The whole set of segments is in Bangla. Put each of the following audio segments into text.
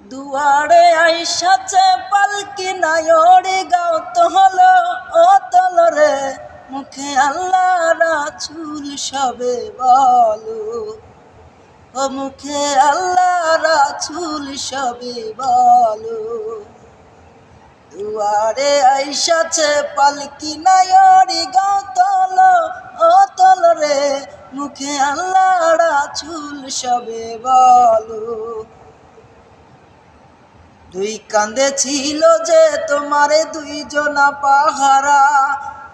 দুয়ারে আইসাছে পালকি নায়রি গাও তো হলো ও তলরে মুখে আল্লাহ রাসূল সবে বলো ও মুখে আল্লাহ রাসূল সবে বলো দুয়ারে আইসাছে পালকি নায়রি গাও তলো ও তলরে মুখে আল্লাহ রাসূল সবে বলো দুই কাঁধে ছিল যে তোমারে দুইজনা পাহারা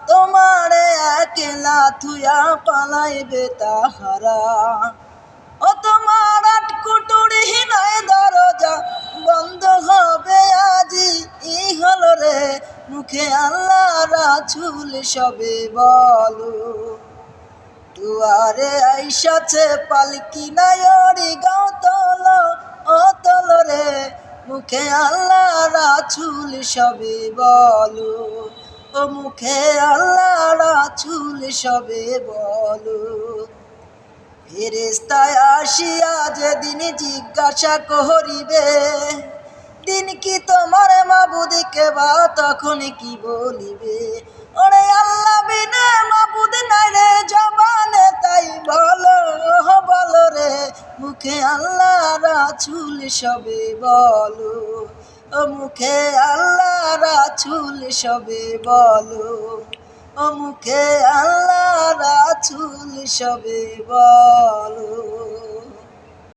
তোমারে একলা থুয়া পালাইবে তাহারা ও তোমার আটকুটুরিহীনায় দরজা বন্ধ হবে আজি ই হলো রে মুখে আল্লাহ রাসূল সবে বলো দুয়ারে আইসাছে পালকি নায়রি গাও তলো ও তলরে মুখে আল্লাহ রাসূল সবে বলো ও মুখে আল্লাহ রাসূল সবে বলো ফেরেশতায় আসিয়া যেদিন জিজ্ঞাসা করিবে দিন কি তোমার মাবুদকে বা তখন কি বলিবে ওরে আল্লাহ বিনে মাবুদ নাই রে জবানে তাই বলো বলো রে মুখে আল্লাহ রাসূল সবে বলো ও মুখে আল্লাহ রাসূল সবে বলো ও মুখে আল্লাহ রাসূল সবে বলো।